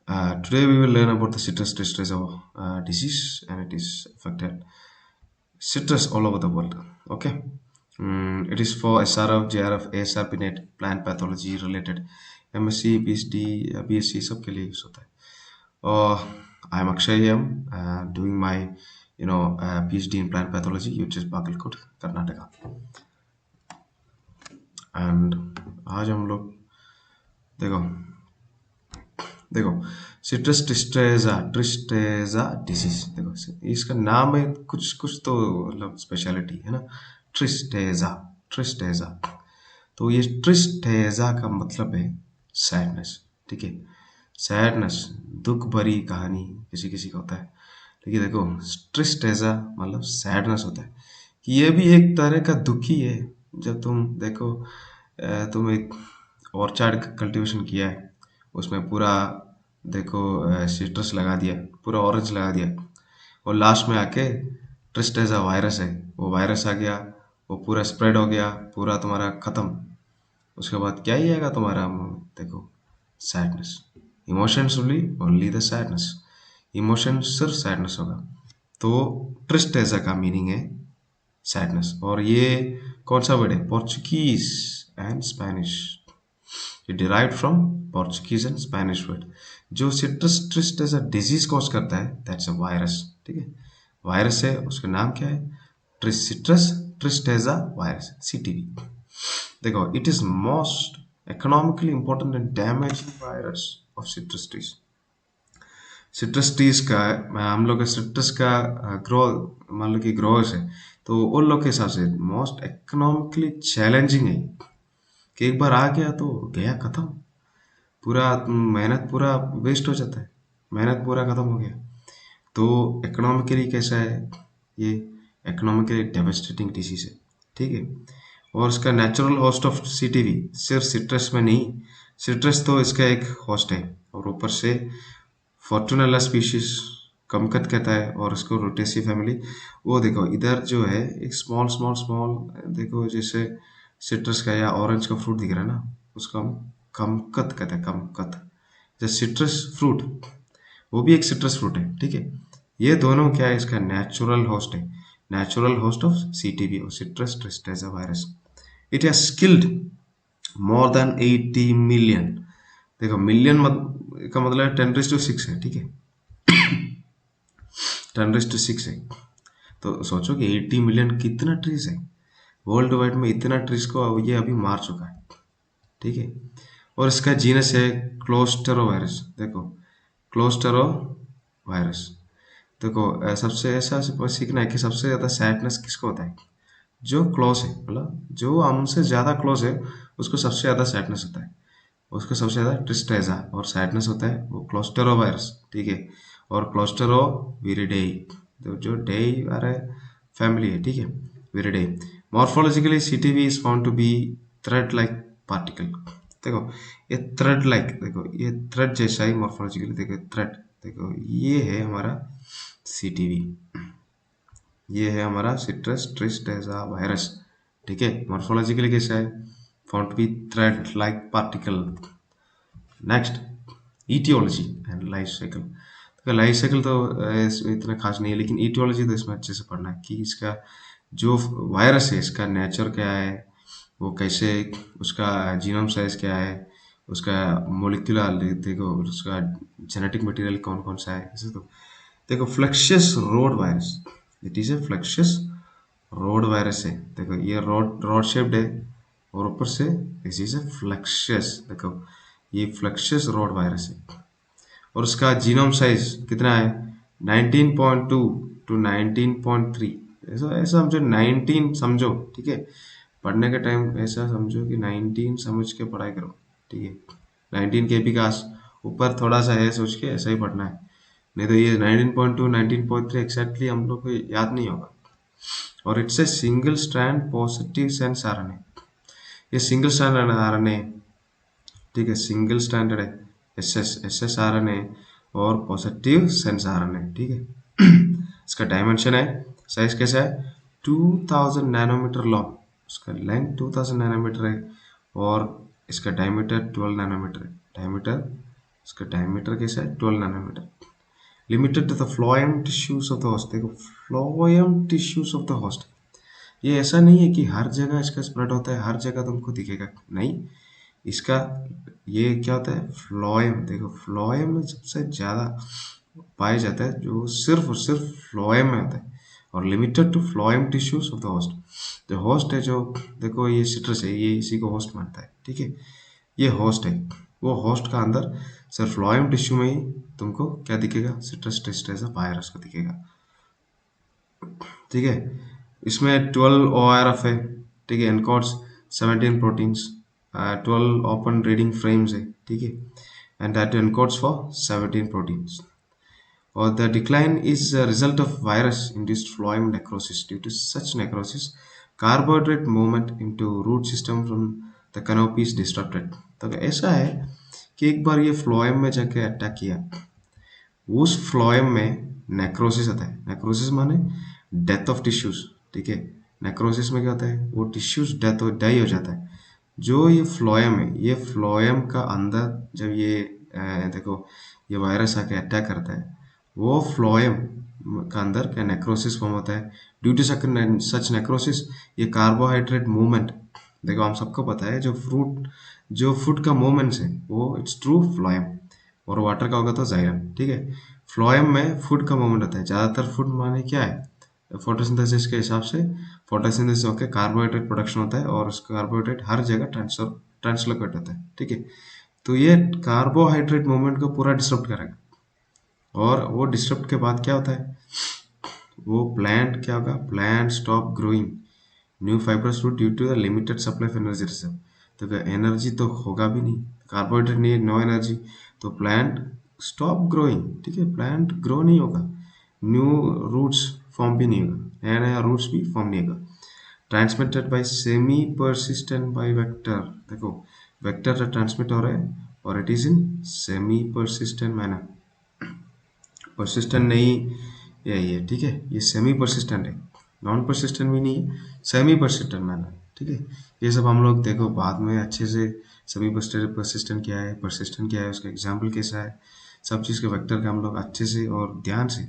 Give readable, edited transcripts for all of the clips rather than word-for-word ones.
Today we will learn about the citrus distress of disease, and it is affected citrus all over the world. Okay. It is for SRF, JRF, ASR, PNET, plant pathology related MSc, PhD, BSc सबके लिए use होता है. I am Akshay M, doing my PhD in plant pathology, which is Bagalkot, Karnataka. And आज हम लोग देखो देखो citrus ट्रिस्टेजा disease. देखो इसका नाम है, कुछ कुछ तो मतलब स्पेशलिटी है ना. ट्रिस्टेजा ट्रिस्टेजा तो ये ट्रिस्टेजा का मतलब है सैडनेस. ठीक है, सैडनेस, दुख भरी कहानी किसी किसी का होता है. लेकिन देखो ट्रिस्टेजा मतलब सैडनेस होता है कि ये भी एक तरह का दुख ही है. जब तुम देखो तुम एक ऑर्चार्ड कल्टीवेशन किया है, उसमें पूरा देखो सिट्रस लगा दिया, पूरा ऑरेंज लगा दिया, और लास्ट में आके ट्रिस्टेजा वायरस है, वो वायरस आ गया, वो पूरा स्प्रेड हो गया, पूरा तुम्हारा खत्म. उसके बाद क्या ही आएगा तुम्हारा मुंह में? देखो sadness. Emotions only the sadness. Emotion सिर्फ सैडनेस होगा. तो ट्रिस्टेजा का मीनिंग है सैडनेस. और ये कौन सा वर्ड है? Portuguese and Spanish. ये derived from Portuguese and Spanish word. जो सिट्रस ट्रिस्टेजा डिजीज कॉज करता है दैट्स अ वायरस. ठीक है, वायरस है, उसका नाम क्या है? Citrus tristeza virus, CTV. देखो it is most economically important and damaging virus of citrus trees. Citrus trees का हम लोग का सिट्रस का ग्रो, मान लो कि ग्रोअर्स है, तो उन लोग के हिसाब से मोस्ट इकोनॉमिकली चैलेंजिंग है कि एक बार आ गया तो गया खत्म. पूरा मेहनत पूरा वेस्ट हो जाता है, मेहनत पूरा खत्म हो गया. तो इकोनॉमिकली कैसा है ये? इकोनॉमिकली डेवास्टेटिंग डिसीज है. ठीक है, और इसका नेचुरल होस्ट ऑफ सीटीवी सिर्फ सिट्रस में नहीं, सिट्रस तो इसका एक होस्ट है, और ऊपर से फोर्टुनेला स्पीशीज कमकत कहता है, और उसको रोटेसी फैमिली. वो देखो इधर जो है एक स्मॉल स्मॉल स्मॉल, देखो जैसे सिट्रस का या ऑरेंज का फ्रूट दिख रहा है ना, उसको हम कमकत कहते हैं, कमकत. जैसे सिट्रस फ्रूट, वो भी एक सिट्रस फ्रूट है. ठीक है, ये दोनों क्या है? इसका नेचुरल होस्ट है, नेचुरल होस्ट ऑफ सीटीवी और citrus tristeza virus. It has killed more than 80 million. देखो मिलियन का मतलब 10⁻⁶ है. ठीक है, 10⁻⁶ है. तो सोचो कि 80 मिलियन कितना ट्रीज है. वर्ल्ड वाइड में इतना ट्रीज को ये अभी मार चुका है. ठीक है, और इसका जीनस है क्लोस्टेरो वायरस. देखो क्लोस्टेरो वायरस. देखो सबसे ऐसा सीखना है कि सबसे ज़्यादा सैडनेस किसको होता है? जो क्लोज है, मतलब जो हमसे ज़्यादा क्लोज है, उसको सबसे ज़्यादा सैडनेस होता है, उसको सबसे ज़्यादा ट्रिस्टेजा और सैडनेस होता है, वो क्लोस्टेरो वायरस. ठीक है, और क्लोस्टेरो विरिडेई, तो जो डेई वाले फैमिली है. ठीक है, viridae. Morphologically CTV is found to be thread like particle. देखो ये थ्रेड लाइक, देखो ये थ्रेड जैसा ही मॉर्फोलॉजिकली, देखो थ्रेड, देखो ये है हमारा सीटीवी, ये है हमारा सिट्रस ट्रिस्टेजा वायरस. ठीक है, मॉर्फोलॉजिकली कैसा है? Found to be thread like particle. Next, etiology and life cycle. तो लाइफ साइकिल तो इसमें इतना खास नहीं है, लेकिन ईटियोलॉजी तो इसमें अच्छे से पढ़ना है कि इसका जो वायरस है इसका नेचर क्या है, वो कैसे, उसका जीनोम साइज क्या है, उसका मोलिकुलर, देखो उसका जेनेटिक मटेरियल कौन कौन सा है. ऐसे तो देखो flexuous rod virus, it is a flexuous rod virus है. देखो ये रोड रोड शेप्ड है, और ऊपर से दिस इज ए फ्लक्शियस. देखो ये फ्लक्शियस रोड वायरस है, और उसका जीनोम साइज कितना है? 19.2 टू 19.3. ऐसा ऐसा समझो, 19 समझो. ठीक है, पढ़ने के टाइम ऐसा समझो कि 19 समझ के पढ़ाई करो. ठीक है, 19 के भी काश ऊपर थोड़ा सा है, सोच के ऐसा ही पढ़ना है, नहीं तो ये 19.2 19.3 एक्जैक्टली हम लोग को याद नहीं होगा. और it's a single strand positive sense RNA. ये सिंगल स्ट्रैंड आरएनए. ठीक है, सिंगल स्टैंडर्ड है, एस आरएनए और पॉजिटिव सेंस आरएनए. ठीक है, इसका डायमेंशन है, साइज कैसा है? 2000 नैनोमीटर लॉन्ग, उसका लेंथ 2000 नैनोमीटर है, और इसका डायमीटर 12 नैनोमीटर है. डायमीटर इसका डायमीटर कैसा है 12 nanometre. Limited to the phloem tissues of the host. देखो phloem tissues of the host, ये ऐसा नहीं है कि हर जगह इसका स्प्रेड होता है, हर जगह तुमको दिखेगा, नहीं। इसका ये क्या होता है फ्लोएम, देखो फ्लोएम में सबसे ज़्यादा पाया जाता है जो सिर्फ और सिर्फ फ्लोएम में होता है, और limited to phloem tissues of the host. जो होस्ट है, जो देखो ये सिट्रस है, ये इसी को होस्ट मानता है, ठीक है। ये होस्ट है, वो होस्ट का अंदर सिर्फ फ्लोएम टिश्यू में ही तुमको क्या दिखेगा, सिट्रस टिस्टेजा वायरस को दिखेगा, ठीक है। इसमें 12 ORF है, ठीक है, encodes 17 proteins, 12 open reading frames है, ठीक है, and that encodes for 17 proteins. और the decline is a result of virus induced phloem necrosis. Due to such necrosis, carbohydrate movement into root system from the canopy is disrupted. तो ऐसा है कि एक बार ये फ्लोएम में जाके अटैक किया, उस फ्लोएम में नेक्रोसिस आता है। नेक्रोसिस माने डेथ ऑफ टिश्यूज, ठीक है। नेक्रोसिस में क्या होता है, वो टिश्यूज डाई हो जाता है। जो ये फ्लोएम है, ये फ्लोएम का अंदर जब ये देखो ये वायरस आके अटैक करता है, वो फ्लोएम का अंदर क्या नेक्रोसिस फॉर्म होता है। ड्यू टू सच नेक्रोसिस, ये कार्बोहाइड्रेट मूवमेंट, देखो हम सबको पता है जो फूड का मूवमेंट्स है वो इट्स थ्रू फ्लोएम, और वाटर का होगा तो जाइलम, ठीक है। फ्लोएम में फूड का मूवमेंट होता है ज़्यादातर। फूड माने क्या है, फोटोसिंथेसिस के हिसाब से फोटोसिंथेसिस होकर कार्बोहाइड्रेट प्रोडक्शन होता है, और उसका कार्बोहाइड्रेट हर जगह ट्रांसलोकेट होता है, ठीक है। तो ये कार्बोहाइड्रेट मूवमेंट को पूरा डिस्टर्ब करेगा, और वो डिस्टर्ब के बाद क्या होता है, वो प्लांट क्या होगा, plant stop growing new fibrous root due to the limited supply of energy reserve. तो एनर्जी तो होगा भी नहीं, कार्बोहाइड्रेट नहीं है, नो एनर्जी, तो प्लांट स्टॉप ग्रोइंग, ठीक है, प्लांट ग्रो नहीं होगा, न्यू रूट्स फॉर्म भी नहीं होगा, नया नया रूट्स भी फॉर्म नहीं होगा। Transmitted by semi persistent by vector, देखो वेक्टर ट्रांसमिट हो रहा है और it is in semi persistent manner, persistent नहीं यही है, ठीक है, ये सेमी परसिस्टेंट है, नॉन परसिस्टेंट भी नहीं है, सेमी परसिस्टेंट मैनर, ठीक है। ये सब हम लोग देखो बाद में अच्छे से, सेमी परसिस्टेंट क्या है, परसिस्टेंट क्या है, उसका एग्जाम्पल कैसा है, सब चीज़ के वेक्टर का हम लोग अच्छे से और ध्यान से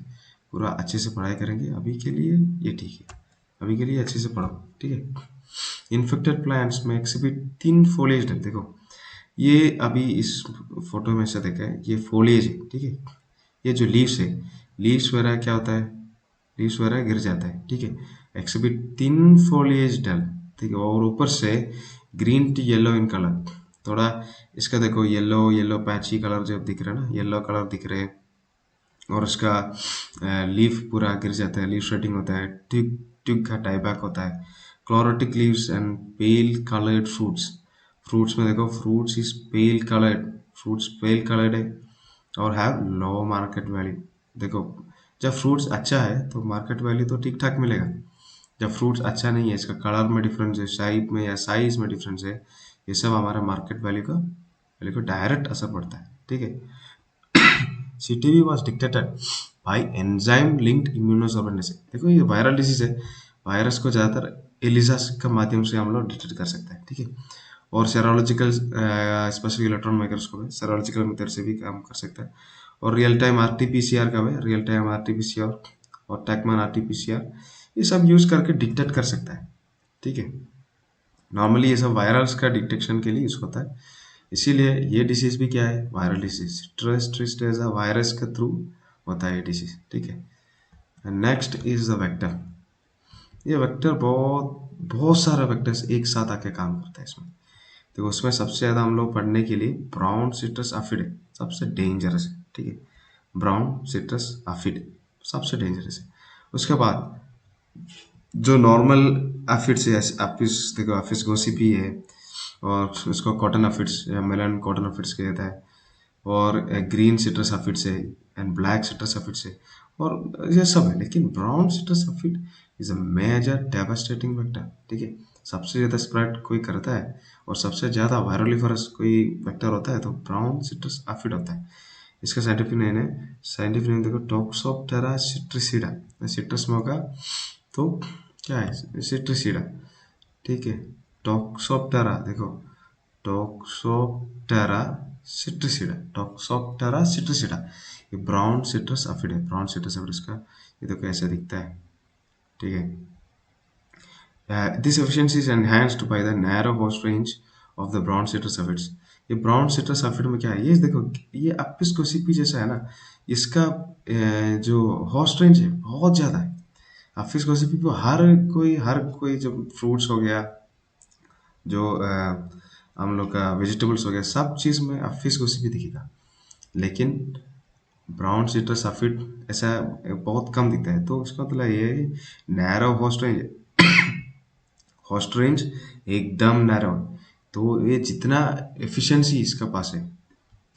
पूरा अच्छे से पढ़ाई करेंगे। अभी के लिए ये ठीक है, अभी के लिए अच्छे से पढ़ो, ठीक है। इन्फेक्टेड प्लांट्स में एक्सिबिट थिन फोलिएज, देखो ये अभी इस फोटो में से देखा है, ये फोलिएज है, ठीक है। ये जो लीव्स है, लीव्स वगैरह क्या होता है, लीव्स वगैरह गिर जाता है, ठीक है। एक्सिबिट थिन फोलिएज डल, ठीक है, और ऊपर से green to yellow in colour, थोड़ा इसका देखो येलो येलो पैची कलर जो दिख रहा है ना, येलो कलर दिख रहे हैं, और उसका लीफ पूरा गिर जाता है, लीफ शेडिंग होता है, ट्यूब ट्यूब का टाइबैक होता है, chlorotic leaves and pale coloured fruits. Fruits में देखो fruits is pale coloured, fruits pale coloured है और हैव लो मार्केट वैल्यू। देखो जब फ्रूट्स अच्छा है तो मार्केट वैल्यू तो ठीक ठाक मिलेगा, जब फ्रूट्स अच्छा नहीं है, इसका कलर में डिफरेंस है, शेप में या साइज में डिफरेंस है, ये सब हमारा मार्केट वैल्यू को डायरेक्ट असर पड़ता है, ठीक है। CTB was dictated by enzyme linked immunosuppressant। देखो ये वायरल डिजीज है, वायरस को ज़्यादातर एलिजा के माध्यम से हम लोग डिटेक्ट कर सकते हैं, ठीक है। और सेरोलॉजिकल स्पेशल इलेक्ट्रॉन माइक्रोस्कोप है, सेरोलॉजिकल मेथड से भी काम कर सकता है। और रियल टाइम RT-PCR का है, रियल टाइम RT-PCR और टैकमैन RT-PCR, ये सब यूज़ करके डिटेक्ट कर सकता है, ठीक है। नॉर्मली ये सब वायरल्स का डिटेक्शन के लिए यूज होता है, इसीलिए ये डिसीज भी क्या है, वायरल डिसीज। ट्रिस्टेजा वायरस के थ्रू होता है ये डिसीज, ठीक है। Next is the vector. ये वेक्टर बहुत बहुत सारे वेक्टर्स एक साथ आके काम करता है इसमें। तो उसमें सबसे ज़्यादा हम लोग पढ़ने के लिए ब्राउन सिट्रस एफिड है, सबसे डेंजरस है, ठीक है। ब्राउन सिट्रस एफिड सबसे डेंजरस है। उसके बाद जो नॉर्मल एफिड्स है, एफिस देखो एफिस गोसिपी है, और उसको कॉटन एफिड्स या मेलन कॉटन एफिड्स कहता है, और ग्रीन सिट्रस एफिड्स है एंड ब्लैक सिट्रस एफिड्स है, और ये सब है। लेकिन brown citrus aphid is a major devastating vector, ठीक है। सबसे ज़्यादा स्प्रेड कोई करता है और सबसे ज़्यादा वायरोलिफरस कोई वेक्टर होता है तो ब्राउन सिट्रस एफिड होता है। इसका साइंटिफिक नेम देखो टोक्सोप्टेरा सिट्रिसिडा, सिट्रस में होगा तो क्या है सिट्रिसिडा, ठीक है। टोक्सोप्टेरा देखो टोक्सोप्टेरा सिट्रिसिडा, टोक्सोप्टेरा सिट्रिसिडा। ये ब्राउन सिट्रस अफिड है, ब्राउन सिट्रस अफिड इसका ये तो कैसे दिखता है, ठीक है। This efficiency is enhanced by the narrow host range of the brown citrus aphids. ये ब्राउन सिट्रस एफिड में क्या है, ये देखो, ये अपिस गोसिपी जैसा है ना, इसका जो होस्ट रेंज है बहुत ज़्यादा है। अपिस गोसिपी को हर कोई जो फ्रूट्स हो गया, जो हम लोग का वेजिटेबल्स हो गया, सब चीज़ में अपिस गोसिपी दिखेगा, लेकिन ब्राउन सिट्रस एफिड ऐसा बहुत कम दिखता है। तो इसका मतलब ये नैरो होस्ट रेंज एकदम नैरो है, तो ये जितना एफिशिएंसी इसका पास है,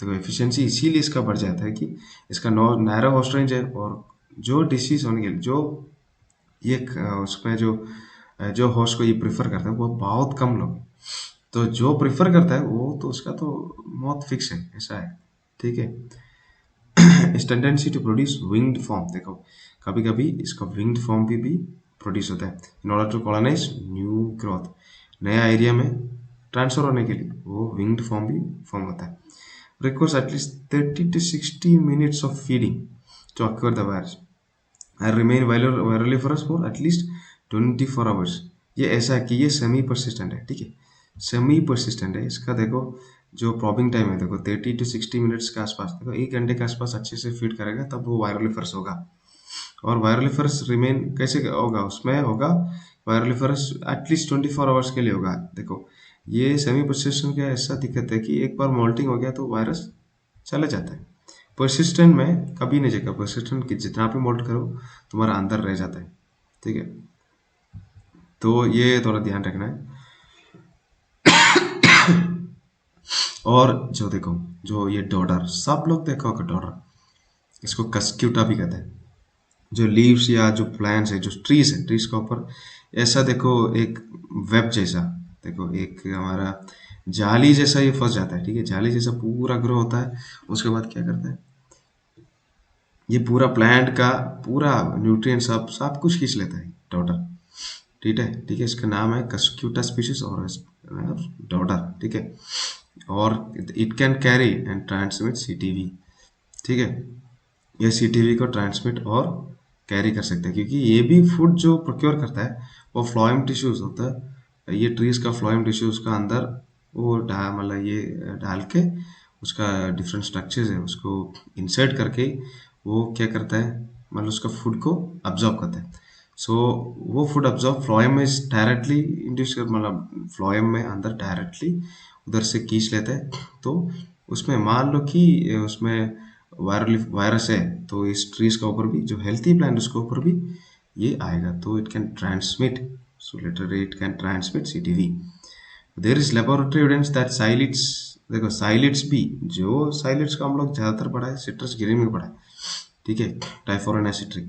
तो एफिशिएंसी इसीलिए इसका बढ़ जाता है कि इसका नैरो होस्ट रेंज है, और जो डिसीज होने के लिए जो ये उसमें जो होस्ट को ये प्रेफर करता है वो बहुत कम लोग हैं। तो जो प्रेफर करता है वो तो उसका तो मौत फिक्स है, ऐसा है, ठीक है। इस tendency to produce winged form, देखो कभी कभी इसका विंग्ड फॉर्म भी प्रोड्यूस होता है in order to colonize new growth, नया एरिया में ट्रांसफर होने के लिए वो विंग्ड फॉर्म भी फॉर्म होता है। Requires at least 30 to 60 minutes of feeding to acquire the virus and remain viraliferous for at least 24 hours। ये ऐसा है कि ये सेमी परसिस्टेंट है, ठीक है, सेमी परसिस्टेंट है। इसका देखो जो प्रॉबिंग टाइम है, देखो 30 to 60 मिनट्स के आसपास, देखो 1 घंटे के आसपास अच्छे से फीड करेगा तब वो वायरलिफरस होगा। और वायरलिफरस रिमेन कैसे होगा, उसमें होगा वायरलिफरस एटलीस्ट 24 आवर्स के लिए होगा। देखो ये सेमी परसिस्टेंट का ऐसा दिक्कत है कि एक बार मोल्टिंग हो गया तो वायरस चला जाता है। परसिस्टेंट में कभी नहीं जाएगा, परसिस्टेंट की जितना भी मोल्ट करो तुम्हारा अंदर रह जाता है, ठीक है। तो ये थोड़ा ध्यान रखना है। और जो देखो जो ये डॉडर, सब लोग देखो होगा डॉडर, इसको कस्क्यूटा भी कहते हैं। जो लीव्स या जो प्लांट्स है, जो ट्रीज है, ट्रीज के ऊपर ऐसा देखो एक वेब जैसा, देखो एक हमारा जाली जैसा ये फंस जाता है, ठीक है, जाली जैसा पूरा ग्रो होता है। उसके बाद क्या करता है, ये पूरा प्लांट का पूरा न्यूट्रिएंट सब कुछ खींच लेता है डॉटर, ठीक है, ठीक है। इसका नाम है कस्क्यूटा स्पीशीज और डॉटर, ठीक है। और it can carry and transmit CTV, ठीक है, ये सीटीवी को ट्रांसमिट और कैरी कर सकते हैं, क्योंकि ये भी फूड जो प्रोक्योर करता है वो फ्लोएम टिश्यूज होता है, ये ट्रीज का फ्लोएम टिश्यूज का अंदर वो मतलब ये डाल के उसका डिफरेंट स्ट्रक्चर्स है उसको इंसर्ट करके वो क्या करता है, मतलब उसका फूड को अब्जॉर्ब करता है। सो वो फूड अब्जॉर्ब फ्लोएम में डायरेक्टली इंड्यूस कर, मतलब फ्लोएम में अंदर डायरेक्टली उधर से खींच लेता है। तो उसमें मान लो कि उसमें वायरस है, तो इस ट्रीज के ऊपर भी जो हेल्थी प्लांट उसके ऊपर भी ये आएगा, तो it can transmit, so later it can transmit CTV. There is laboratory evidence that psyllids, देखो साइलिट्स भी, जो साइलिट्स का हम लोग ज़्यादातर पढ़ा है सिट्रस ग्रीन में पढ़ा है, ठीक है, डाइफोरन एसिट्री,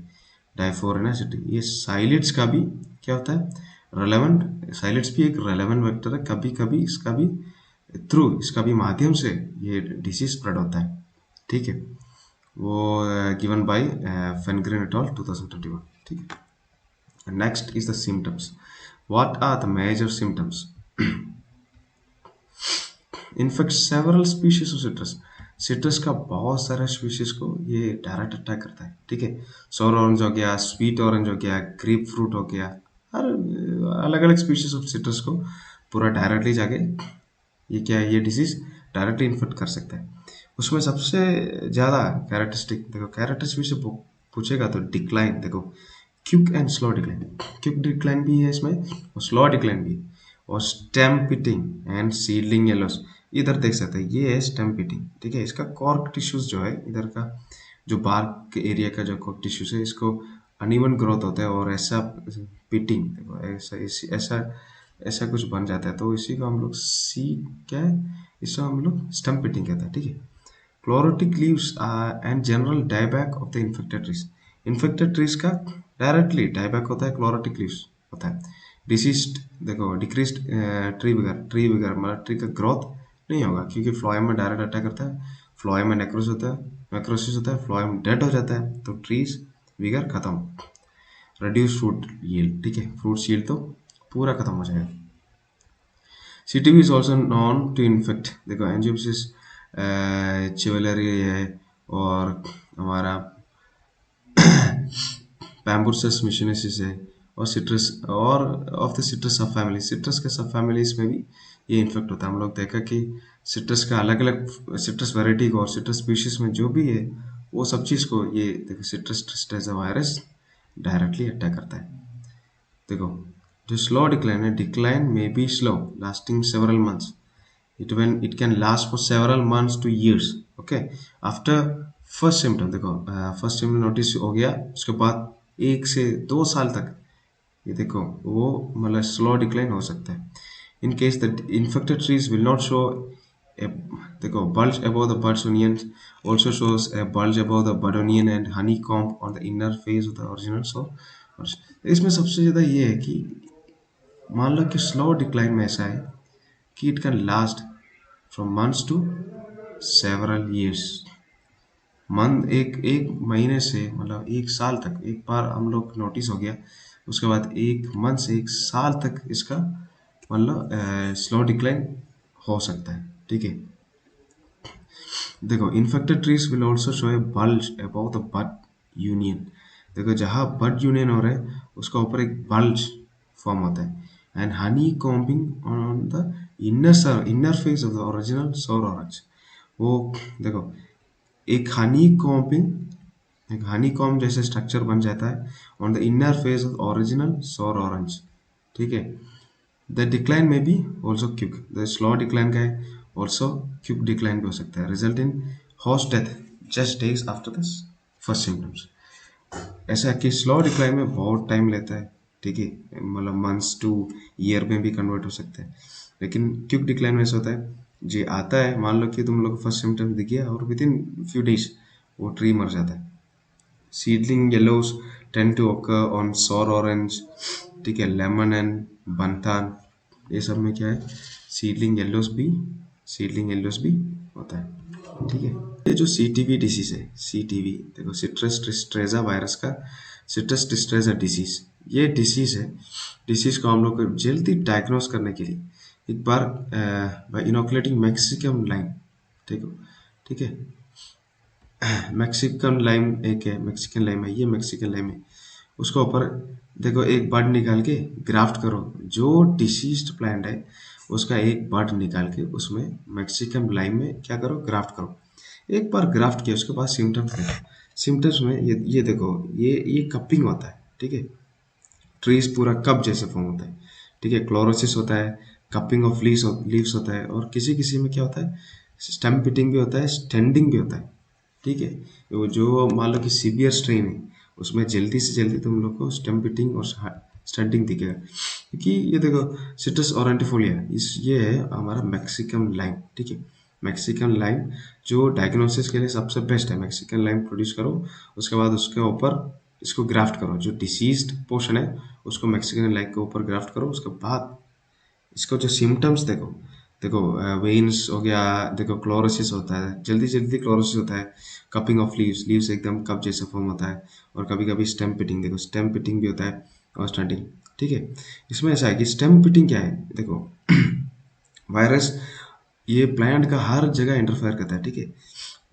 डाइफोरन एसिट्री, ये साइलिट्स का भी क्या होता है, रेलेवेंट, साइलिट्स भी एक रेलेवेंट वेक्टर है, कभी कभी इसका भी थ्रू, इसका भी माध्यम से ये डिसीज स्प्रेड होता है, ठीक है। वो गिवन बाय फेनग्रेन एट ऑल 2021, ठीक है। Next is the symptoms, what are the major symptoms, infect several species of citrus, citrus का बहुत सारे स्पीशीज को ये डायरेक्ट अटैक करता है, ठीक है। सोर ऑरेंज हो गया, स्वीट ऑरेंज हो गया, ग्रेप फ्रूट हो गया, हर अलग अलग स्पीशीज ऑफ सिट्रस को पूरा डायरेक्टली जाके ये क्या है, ये डिजीज डायरेक्टली इन्फेक्ट कर सकता है। उसमें सबसे ज़्यादा कैरेक्टरिस्टिक, देखो कैरेक्टरिस्टिक से पूछेगा तो डिक्लाइन, देखो quick and slow decline, quick decline भी है इसमें और स्लो डिक्लाइन भी है। और स्टेम पिटिंग एंड सीडलिंग येलोस, इधर देख सकते हैं ये है स्टेम पिटिंग, ठीक है। इसका कॉर्क टिश्यूज जो है इधर का, जो बार्क के एरिया का जो कॉर्क टिश्यूज है, इसको अनइवन ग्रोथ होता है और ऐसा पिटिंग, देखो ऐसा ऐसा ऐसा कुछ बन जाता है, तो इसी को हम लोग सी क्या है, इसको हम लोग स्टेम पिटिंग कहते हैं, ठीक है। Chlorotic leaves and general dieback of the infected trees, infected trees का डायरेक्टली डायबैक होता है, क्लोरोटिक लीव्स होता है। डिसीज्ड, देखो डिक्रीज्ड ट्री विगर मतलब ट्री का ग्रोथ नहीं होगा, क्योंकि फ्लोएम में डायरेक्ट अटैक करता है, फ्लोएम में नेक्रोसिस होता है, फ्लोएम डेड हो जाता है, तो ट्रीज विगर खत्म। रिड्यूस फ्रूट यील्ड, ठीक है, फ्रूट यील्ड तो पूरा खत्म हो जाएगा। CTV is also known to infect, देखो एंजियोप्सिस ज्वेलरी है, और हमारा पैम्बुरसस मिशनेसिस है, और सिट्रस, और ऑफ द सिट्रस सब फैमिली, सिट्रस के सब फैमिलीज में भी ये इन्फेक्ट होता है। हम लोग देखा कि सिट्रस का अलग अलग सिट्रस वेराइटी को और सिट्रस स्पीशीज में जो भी है वो सब चीज़ को ये देखो citrus tristeza virus directly attack करता है। देखो जो स्लो डिक्लाइन है, decline may be slow lasting several months, it can last for several months to years, okay, after first symptom। देखो फर्स्ट सिम्टम नोटिस हो गया, उसके बाद 1 से 2 साल तक ये देखो वो मतलब स्लो डिक्लाइन हो सकता है। In case the infected trees will not show a, देखो bulge above the buds onion also shows a bulge above the bud onion and honeycomb on the inner face of the original। so इसमें सबसे ज़्यादा ये है कि मान लो कि slow decline में ऐसा है कि it can last from months to several years. Month एक एक महीने से मतलब 1 साल तक एक बार हम लोग नोटिस हो गया, उसके बाद 1 मंथ से 1 साल तक इसका मतलब स्लो डिक्लाइन हो सकता है, ठीक है। देखो infected trees will also show a bulge about the bud union. देखो जहाँ बड यूनियन हो रहा है उसका ऊपर एक बल्ज फॉर्म होता है, and honey combing on the inner face of the original सोर ऑरेंज। वो देखो एक हनी कॉम्ब जैसे स्ट्रक्चर बन जाता है on the inner face of original सोर ऑरेंज, ठीक है। द डिक्लाइन में भी also quick, the slow decline का है, ऑल्सो क्विक डिक्लाइन भी हो सकता है, result in horse death just days after the first symptoms. ऐसा है कि स्लो डिक्लाइन में बहुत टाइम लेता है, ठीक है, मतलब मंथ्स टू ईयर में भी कन्वर्ट हो सकता है। लेकिन क्विक डिक्लाइन में ऐसा होता है जी आता है, मान लो कि तुम लोग को फर्स्ट सिम्टम्स दिख गया और विद इन फ्यू डेज वो ट्री मर जाता है। Seedling yellows tend to occur on sour orange, ठीक है, लेमन एंड बंथान, ये सब में क्या है सीडलिंग येलोस भी होता है, ठीक है। ये जो सीटीवी डिसीज है, सीटीवी देखो सिट्रस ट्रिस्ट्रेजा वायरस का सिट्रस ट्रिस्ट्रेजा डिसीज, ये डिसीज है, डिसीज को हम लोग को जल्दी डायग्नोस करने के लिए एक बार बाय इनोकुलेटिंग मैक्सिकम लाइम, ठीक है, मैक्सिकन लाइम एक है, मैक्सिकन लाइम है, ये मैक्सिकन लाइम है, उसको ऊपर देखो एक बड निकाल के ग्राफ्ट करो, जो डिसीज्ड प्लांट है उसका एक बड निकाल के उसमें मैक्सिकन लाइम में क्या करो ग्राफ्ट करो। एक बार ग्राफ्ट किया उसके बाद सिम्टम्स देखो, सिम्टम्स में ये देखो ये कपिंग होता है, ठीक है, ट्रीज पूरा कप जैसे फॉर्म होता है, ठीक है, क्लोरोसिस होता है, कपिंग ऑफ लीव्स होता है, और किसी किसी में क्या होता है स्टेम पिटिंग भी होता है, स्टैंडिंग भी होता है, ठीक है। वो जो मान लो कि सीवियर स्ट्रेन है उसमें जल्दी से जल्दी तुम लोग को स्टेम पिटिंग और स्टैंडिंग दिखेगा, क्योंकि ये देखो सिट्रस ऑरेंटिफोलिया ये है हमारा मैक्सिकन लाइम, ठीक है, मैक्सिकन लाइम जो डायग्नोसिस के लिए सबसे बेस्ट है। मैक्सिकन लाइम प्रोड्यूस करो, उसके बाद उसके ऊपर इसको ग्राफ्ट करो, जो डिसीज्ड पोर्शन है उसको मैक्सिकन लाइम के ऊपर ग्राफ्ट करो, उसके बाद इसको जो सिम्टम्स देखो, वेन्स हो गया, देखो क्लोरोसिस होता है, जल्दी जल्दी क्लोरोसिस होता है, कपिंग ऑफ लीव्स एकदम कप जैसा फॉर्म होता है, और कभी कभी स्टेम पिटिंग, देखो स्टेम पिटिंग भी होता है और स्टंटिंग, ठीक है। इसमें ऐसा है कि स्टेम पिटिंग क्या है, देखो वायरस ये प्लांट का हर जगह इंटरफेयर करता है, ठीक है।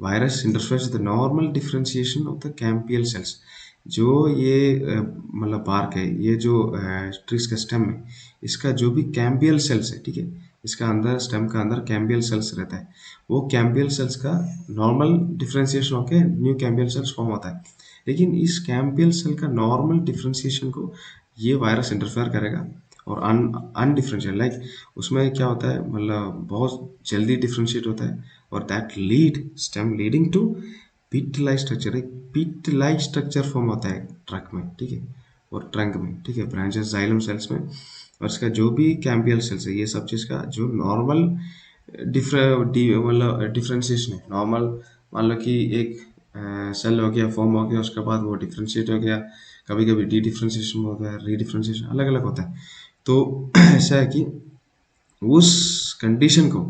Virus interferes the normal differentiation of the cambial cells, जो ये मतलब बार्क है, ये जो ट्रीज का स्टेम है, इसका जो भी कैम्बियल सेल्स है, ठीक है, इसका अंदर स्टेम का अंदर कैम्बियल सेल्स रहता है, वो कैम्बियल सेल्स का नॉर्मल डिफरेंशिएशन होकर न्यू कैम्बियल सेल्स फॉर्म होता है। लेकिन इस कैम्बियल सेल का नॉर्मल डिफरेंशिएशन को ये वायरस इंटरफेयर करेगा, और अनडिफरेंशिएट लाइक उसमें क्या होता है मतलब बहुत जल्दी डिफरेंशिएट होता है, और that lead stem leading to pit like structure, एक पिट लाइक स्ट्रक्चर फॉर्म होता है ट्रक में, ठीक है, और ट्रंक में, ठीक है, ब्रांचेस जाइलम सेल्स में, और इसका जो भी कैम्बियल सेल्स है ये सब चीज़ का जो नॉर्मल मतलब डिफ्रेंशिएशन है, नॉर्मल मान लो कि एक सेल हो गया फॉर्म हो गया, उसके बाद वो डिफ्रेंशिएट हो गया, कभी कभी डी डिफ्रेंशिएशन होता है, री डिफ्रेंशिएशन अलग अलग होता है। तो ऐसा है कि उस कंडीशन को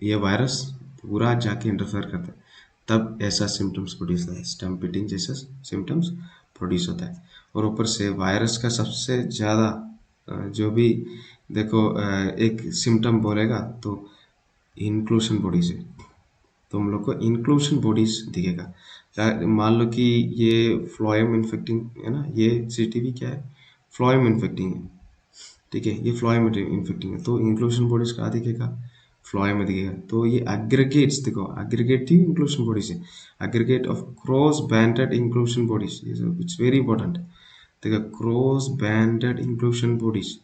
ये वायरस पूरा जाके इंटरफेयर करता है, तब ऐसा सिम्टम्स प्रोड्यूस होता है, स्टेम पिटिंग जैसा सिम्टम्स प्रोड्यूस होता है। और ऊपर से वायरस का सबसे ज़्यादा जो भी देखो एक सिम्टम बोलेगा तो इंक्लूशन बॉडी से, तो हम लोग को इंक्लूशन बॉडीज दिखेगा। मान लो कि ये फ्लोएम इन्फेक्टिंग है ना, ये सीटीवी क्या है, फ्लोएम इन्फेक्टिंग है, ठीक है, ये फ्लोएम इन्फेक्टिंग है, तो इंक्लूशन बॉडीज कहाँ दिखेगा, फ्लोएम में दिखेगा। तो ये एग्रीगेट्स देखो, एग्रीगेटिव इंक्लूशन बॉडीज है, aggregate of cross banded inclusion bodies, it's very important. देखो cross banded inclusion bodies,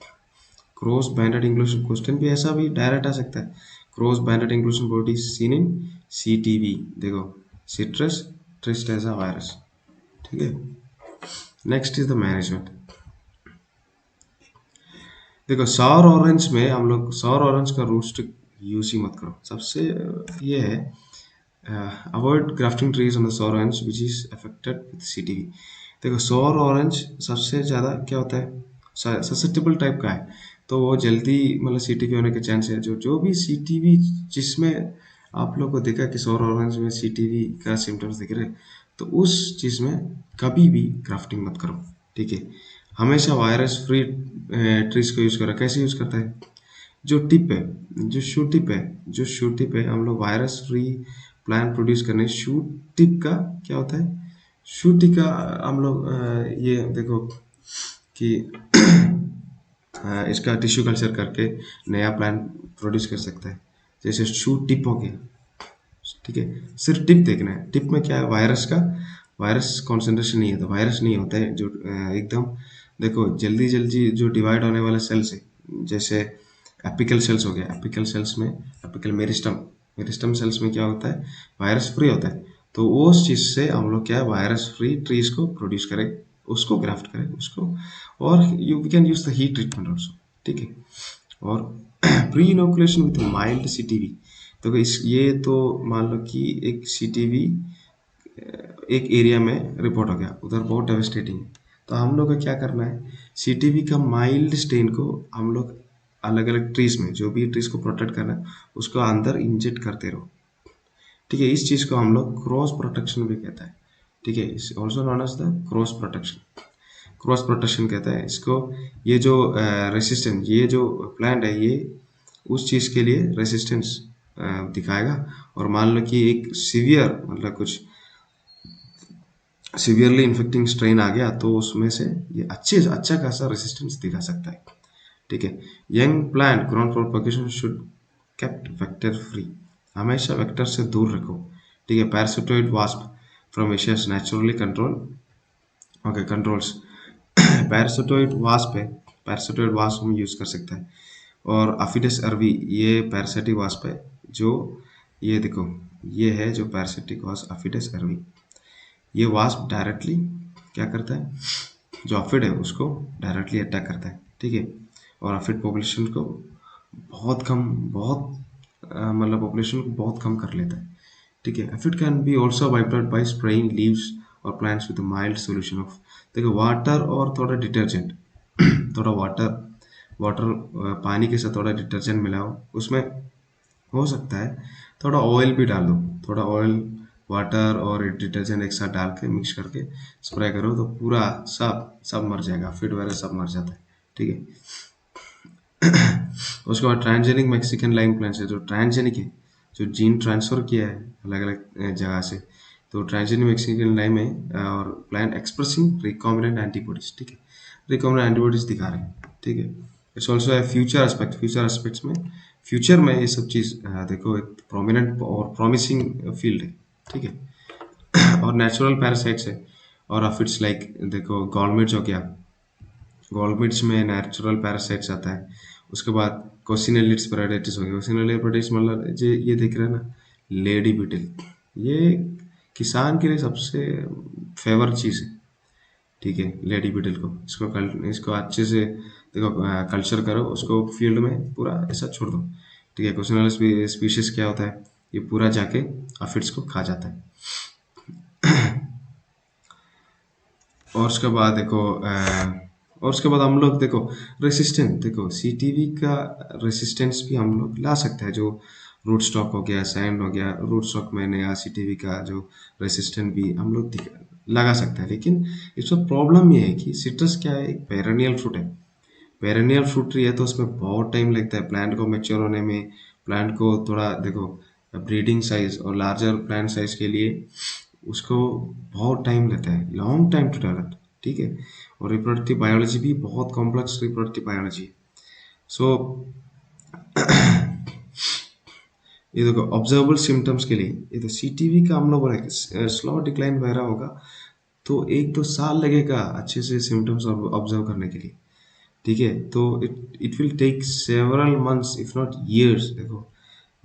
cross banded inclusion, question भी ऐसा भी डायरेक्ट आ सकता है, cross banded inclusion bodies seen in CTV, देखो सिट्रस ट्रिस्टेजा वायरस, ठीक है। Next is the management. देखो सौर ऑरेंज में हम लोग, सौर ऑरेंज का रूट स्टिक यूज ही मत करो, सबसे ये है avoid grafting trees on the sour orange which is affected with CTV. देखो सौर ऑरेंज सबसे ज़्यादा क्या होता है, ससेप्टेबल टाइप का है, तो वो जल्दी मतलब सीटीवी होने के चांस है। जो जो भी सीटीवी जिसमें आप लोग को देखा कि सौर ऑरेंज में सीटीवी का सिम्टम्स दिख रहे, तो उस चीज़ में कभी भी ग्राफ्टिंग मत करो, ठीक है। हमेशा वायरस फ्री ट्रीज को यूज़ करो। कैसे यूज़ करता है, जो टिप है, जो शू टिप है, जो शू टिप है, हम लोग वायरस फ्री प्लांट प्रोड्यूस करने, शू टिप का क्या होता है, शू टिप का हम लोग ये देखो कि इसका टिश्यू कल्चर करके नया प्लांट प्रोड्यूस कर सकता है। जैसे शू टिप हो गया, ठीक है, सिर्फ टिप देखना है, टिप में क्या है, वायरस का, वायरस कॉन्सेंट्रेशन नहीं है, तो वायरस नहीं होता है जो एकदम, देखो जल्दी जल्दी जो डिवाइड होने वाले सेल्स है, जैसे एपिकल सेल्स हो गया, एपिकल सेल्स में, एपिकल मेरिस्टम, मेरिस्टम सेल्स में क्या होता है, वायरस फ्री होता है, तो उस चीज़ से हम लोग क्या है, वायरस फ्री ट्रीज को प्रोड्यूस करें, उसको ग्राफ्ट करें उसको, और you we can use the heat treatment also, ठीक है। और pre inoculation with mild CTV, तो इस ये तो मान लो कि एक सीटीवी एक एरिया में रिपोर्ट हो गया, उधर बहुत डेवेस्टेटिंग है, तो हम लोग को क्या करना है, सीटीवी का माइल्ड स्टेन को हम लोग अलग अलग ट्रीज में, जो भी ट्रीज को प्रोटेक्ट करना है उसको अंदर इंजेक्ट करते रहो, ठीक है। इस चीज़ को हम लोग क्रॉस प्रोटेक्शन भी कहता है, ठीक है, is also known as the cross protection, cross protection कहता है इसको। ये जो रेसिस्टेंस, ये जो प्लांट है ये उस चीज़ के लिए रेसिस्टेंस दिखाएगा, और मान लो कि एक सीवियर मतलब कुछ सीवियरली इन्फेक्टिंग स्ट्रेन आ गया, तो उसमें से ये अच्छा खासा रेसिस्टेंस दिखा सकता है, ठीक है। Young plant grown for propagation should kept vector free, हमेशा वेक्टर से दूर रखो, ठीक है। Parasitoid wasp from Asia's naturally control, okay controls, parasitoid wasp है, पैरासिटोइड वास्प हम यूज़ कर सकते हैं। और अफिडस अरबी, ये पैरासिटिक वास्प है, जो ये देखो ये है जो पैरासिटिक वास्प अफिडस अरबी, ये वास्प डायरेक्टली क्या करता है, जो अफिड है उसको डायरेक्टली अटैक करता है, ठीक है। और अफिड पॉपुलेशन को बहुत कम, बहुत मतलब पॉपुलेशन को बहुत कम कर लेता है, ठीक है। Aphid can be also wiped out by spraying leaves और plants with mild solution of, देखो वाटर और थोड़ा डिटर्जेंट थोड़ा वाटर, वाटर पानी के साथ थोड़ा डिटर्जेंट मिलाओ, उसमें हो सकता है थोड़ा ऑयल भी डाल दो, थोड़ा ऑयल, वाटर और डिटर्जेंट एक साथ डाल के मिक्स करके स्प्रे करो, तो पूरा सब सब मर जाएगा, फिट वगैरह सब मर जाता है, ठीक है। उसके बाद ट्रांसजेनिक मैक्सिकन लाइम प्लांट्स है, जो ट्रांसजेनिक है, जो जीन ट्रांसफर किया है अलग अलग जगह से, तो ट्रांसजेनिक मैक्सिकन लाइम है, और प्लांट एक्सप्रेसिंग रिकॉम्बिनेंट एंटीबॉडीज, ठीक है, रिकॉम्बिनेंट एंटीबॉडीज दिखा रहे हैं, ठीक है। इट्स ऑल्सो है फ्यूचर एस्पेक्ट, फ्यूचर एस्पेक्ट्स में, फ्यूचर में ये सब चीज़ देखो एक प्रोमिनेंट और प्रॉमिसिंग फील्ड है, ठीक है। और नेचुरल पैरासाइट्स है, और अफिड्स लाइक देखो गॉलमिट्स हो गया, गॉलमिट्स में नेचुरल पैरासाइट्स आता है। उसके बाद कोसिनेलिड्स पेराडाइटिस हो गया, कोसिनेलिड पेराडाइटिस मतलब ये देख रहे हैं ना, लेडी बीटल, ये किसान के लिए सबसे फेवर चीज़ है, ठीक है, लेडी बीटल को, इसको अच्छे से देखो कल्चर करो, उसको फील्ड में पूरा ऐसा छोड़ दो, ठीक है। कोसिनेलिड स्पीशीज क्या होता है, ये पूरा जाके अफिड्स को खा जाता है। और उसके बाद देखो और उसके बाद हम लोग देखो रेसिस्टेंस, देखो सीटीवी का रेसिस्टेंस भी हम लोग ला सकते हैं, जो रूट स्टॉक हो गया, सैंड हो गया, रूट स्टॉक में नया सीटीवी का जो रेसिस्टेंस भी हम लोग लगा सकते हैं। लेकिन इसमें प्रॉब्लम ये है कि सिट्रस क्या है, एक पेरेनियल फ्रूट है, पेरेनियल फ्रूट ट्री है, तो उसमें बहुत टाइम लगता है प्लांट को मैच्योर होने में, प्लांट को थोड़ा देखो ब्रीडिंग साइज और लार्जर प्लांट साइज के लिए उसको बहुत टाइम लेता है, लॉन्ग टाइम टू डेवलप, ठीक है। और रिप्रोडक्टिव बायोलॉजी भी बहुत कॉम्प्लेक्स रिप्रोडक्टिव बायोलॉजी है। सो ये देखो ऑब्जर्वेबल सिम्टम्स के लिए, ये तो सीटीवी का हम लोग बोला कि स्लो डिक्लाइन वगैरह होगा, तो 1-2 साल लगेगा अच्छे से सिम्टम्स ऑब्जर्व करने के लिए, ठीक है। तो it it will take several months if not years. देखो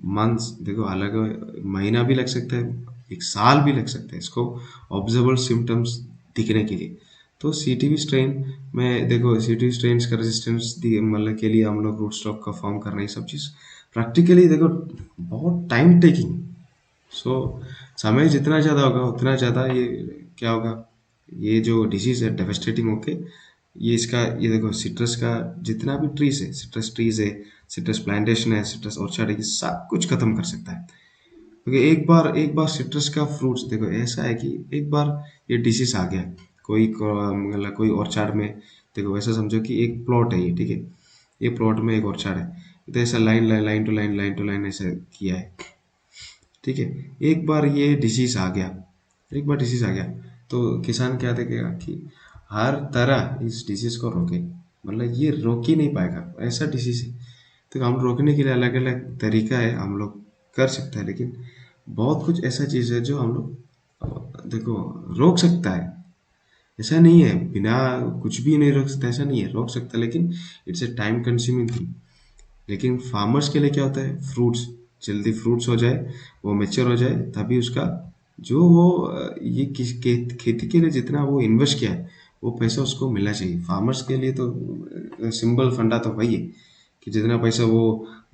मंथ्स, देखो अलग महीना भी लग सकता है, 1 साल भी लग सकता है इसको ऑब्जर्वेबल सिम्टम्स दिखने के लिए। तो सीटीवी स्ट्रेन में देखो, सीटीवी स्ट्रेन का रेजिस्टेंस मतलब के लिए हम लोग रूट स्टॉक का फॉर्म करना, ये सब चीज़ प्रैक्टिकली देखो बहुत टाइम टेकिंग। सो समय जितना ज़्यादा होगा उतना ज़्यादा ये क्या होगा, ये जो डिजीज़ है डेवेस्टेटिंग होके ये इसका, ये देखो सिट्रस का जितना भी ट्रीज है, सिट्रस ट्रीज है, सिट्रस प्लांटेशन है, सिट्रस ऑर्चर्ड है, ये सब कुछ खत्म कर सकता है। क्योंकि एक बार सिट्रस का फ्रूट्स देखो ऐसा है कि एक बार ये डिसीज आ गया मतलब कोई ऑर्चर्ड में, देखो ऐसा समझो कि एक प्लॉट है ये, ठीक है। ये प्लॉट में एक ऑर्चर्ड है, तो ऐसा लाइन टू लाइन ऐसा किया है, ठीक है। एक बार ये डिसीज आ गया, एक बार डिसीज आ गया, तो किसान क्या देखेगा कि हर तरह इस डिसीज को रोके, मतलब ये रोक ही नहीं पाएगा, ऐसा डिसीज है। तो हम रोकने के लिए अलग अलग तरीका है, हम लोग कर सकते हैं, लेकिन बहुत कुछ ऐसा चीज़ है जो हम लोग देखो रोक सकता है। ऐसा नहीं है बिना कुछ भी नहीं रोक सकता, ऐसा नहीं है, रोक सकता है, लेकिन it's a time consuming thing. लेकिन फार्मर्स के लिए क्या होता है, फ्रूट्स जल्दी फ्रूट्स हो जाए, वो मेच्योर हो जाए, तभी उसका जो वो ये खेती के लिए जितना वो इन्वेस्ट किया है वो पैसा उसको मिलना चाहिए। फार्मर्स के लिए तो सिंपल फंडा तो वही है कि जितना पैसा वो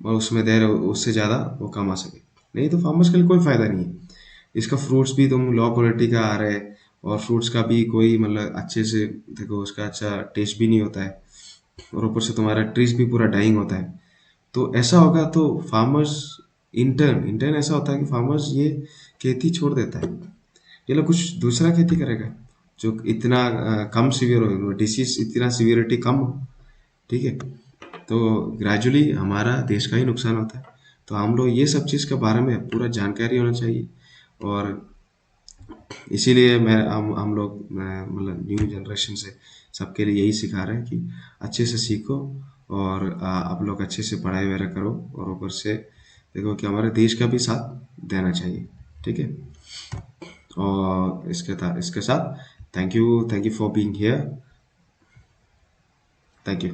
उसमें दे रहे हो उससे ज़्यादा वो कमा सके, नहीं तो फार्मर्स के लिए कोई फ़ायदा नहीं है। इसका फ्रूट्स भी तुम लो क्वालिटी का आ रहा है, और फ्रूट्स का भी कोई मतलब अच्छे से देखो उसका अच्छा टेस्ट भी नहीं होता है, और ऊपर से तुम्हारा ट्रीज भी पूरा डाइंग होता है। तो ऐसा होगा तो फार्मर्स इंटर्न इंटर्न ऐसा होता है कि फार्मर्स ये खेती छोड़ देता है, ये लोग कुछ दूसरा खेती करेगा जो इतना कम सीवियर हो, डिसीज इतना सीवियरिटी कम हो, ठीक है। तो ग्रेजुअली हमारा देश का ही नुकसान होता है। तो हम लोग ये सब चीज़ के बारे में पूरा जानकारी होना चाहिए, और इसीलिए हम लोग मतलब न्यू जनरेशन से सबके लिए यही सिखा रहे हैं कि अच्छे से सीखो, और आप लोग अच्छे से पढ़ाई वगैरह करो, और ऊपर से देखो कि हमारे देश का भी साथ देना चाहिए, ठीक है। और इसके साथ thank you for being here, thank you.